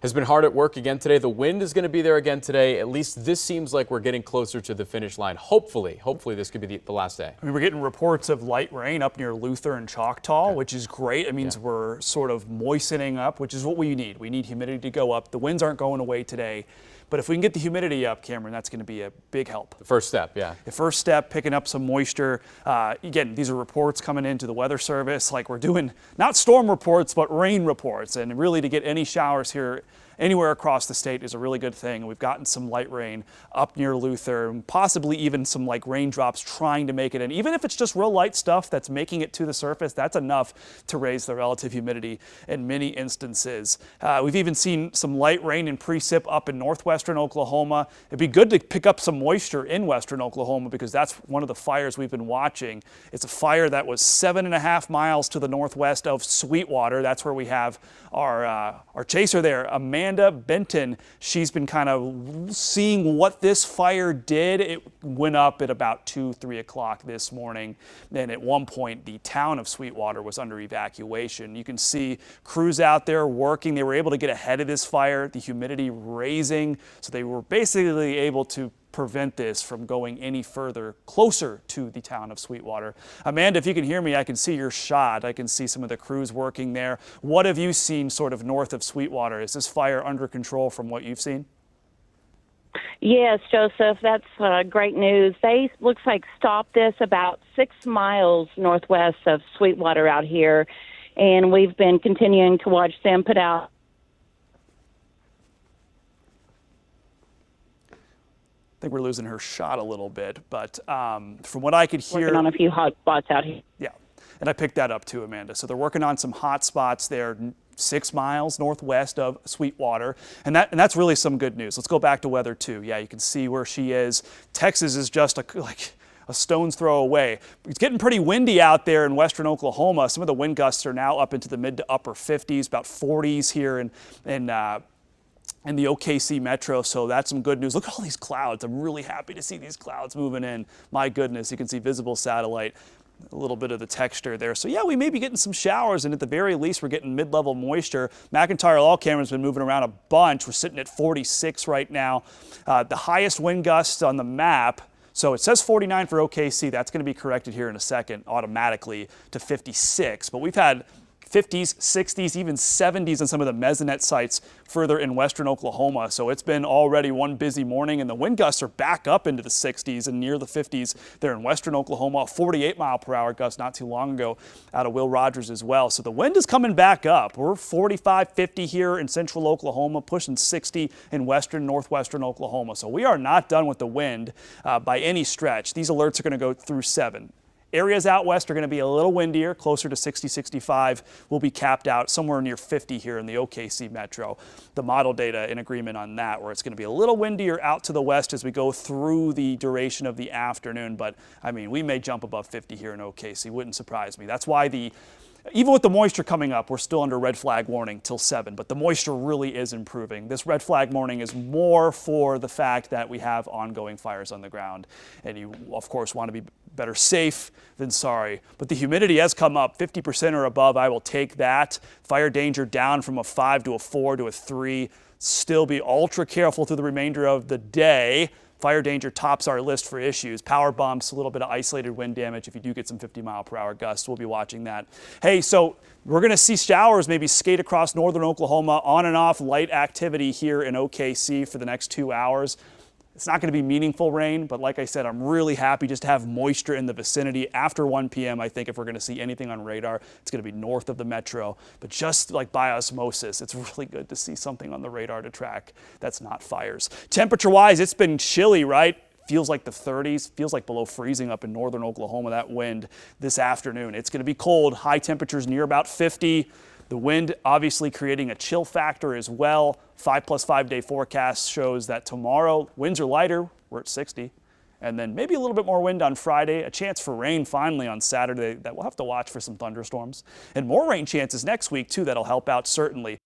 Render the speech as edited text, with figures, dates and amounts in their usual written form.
has been hard at work again today. The wind is going to be there again today. At least this seems like we're getting closer to the finish line. Hopefully this could be the last day. I mean, we're getting reports of light rain up near Luther and Choctaw, which is great. It means we're sort of moistening up, which is what we need. We need humidity to go up. The winds aren't going away today. But if we can get the humidity up, Cameron, that's going to be a big help. The first step, yeah. The first step, picking up some moisture. Again, these are reports coming into the Weather Service. Like we're doing not storm reports, but rain reports. And really to get any showers here anywhere across the state is a really good thing. And we've gotten some light rain up near Luther, and possibly even some like raindrops trying to make it in. Even if it's just real light stuff that's making it to the surface, that's enough to raise the relative humidity in many instances. We've even seen some light rain and precip up in northwestern Oklahoma. It'd be good to pick up some moisture in western Oklahoma because that's one of the fires we've been watching. It's a fire that was 7.5 miles to the northwest of Sweetwater. That's where we have our chaser there, Amanda Benton. She's been kind of seeing what this fire did. It went up at about 2-3 o'clock this morning. Then at one point, the town of Sweetwater was under evacuation. You can see crews out there working. They were able to get ahead of this fire, the humidity raising. So they were basically able to prevent this from going any further closer to the town of Sweetwater. Amanda, if you can hear me, I can see your shot. I can see some of the crews working there. What have you seen sort of north of Sweetwater? Is this fire under control from what you've seen? Yes, Joseph, that's great news. They looks like stopped this about 6 miles northwest of Sweetwater out here, and we've been continuing to watch them put out. I think we're losing her shot a little bit, but from what I could hear, working on a few hot spots out here. Yeah, and I picked that up too, Amanda. So they're working on some hot spots there 6 miles northwest of Sweetwater, and that's really some good news. Let's go back to weather too. Yeah, you can see where she is. Texas is just like a stone's throw away. It's getting pretty windy out there in western Oklahoma. Some of the wind gusts are now up into the mid to upper 50s, about 40s here in the OKC metro, so that's some good news. Look at all these clouds. I'm really happy to see these clouds moving in. My goodness, you can see visible satellite, a little bit of the texture there. So yeah, we may be getting some showers, and at the very least, we're getting mid-level moisture. McIntyre Law Cameron's been moving around a bunch. We're sitting at 46 right now. The highest wind gusts on the map, so it says 49 for OKC. That's going to be corrected here in a second automatically to 56, but we've had 50s, 60s, even 70s on some of the mesonet sites further in western Oklahoma. So it's been already one busy morning, and the wind gusts are back up into the 60s and near the 50s there in western Oklahoma. A 48-mile-per-hour gust not too long ago out of Will Rogers as well. So the wind is coming back up. We're 45, 50 here in central Oklahoma, pushing 60 in western, northwestern Oklahoma. So we are not done with the wind by any stretch. These alerts are going to go through 7. Areas out west are going to be a little windier, closer to 60, 65. We'll be capped out somewhere near 50 here in the OKC metro. The model data in agreement on that, where it's going to be a little windier out to the west as we go through the duration of the afternoon. But, I mean, we may jump above 50 here in OKC. Wouldn't surprise me. That's why even with the moisture coming up, we're still under red flag warning till 7, but the moisture really is improving. This red flag warning is more for the fact that we have ongoing fires on the ground, and you, of course, want to be better safe than sorry. But the humidity has come up 50% or above. I will take that. Fire danger down from a 5 to a 4 to a 3. Still be ultra careful through the remainder of the day. Fire danger tops our list for issues. Power bumps, a little bit of isolated wind damage. If you do get some 50-mile-per-hour gusts, we'll be watching that. Hey, so we're going to see showers maybe skate across northern Oklahoma, on and off light activity here in OKC for the next 2 hours. It's not going to be meaningful rain, but like I said, I'm really happy just to have moisture in the vicinity. After 1 p.m., I think if we're going to see anything on radar, it's going to be north of the metro. But just like by osmosis, it's really good to see something on the radar to track that's not fires. Temperature-wise, it's been chilly, right? Feels like the 30s, feels like below freezing up in northern Oklahoma, that wind this afternoon. It's going to be cold, high temperatures near about 50. The wind obviously creating a chill factor as well. 5+5 day forecast shows that tomorrow winds are lighter. We're at 60. And then maybe a little bit more wind on Friday. A chance for rain finally on Saturday that we'll have to watch for some thunderstorms. And more rain chances next week too that'll help out certainly.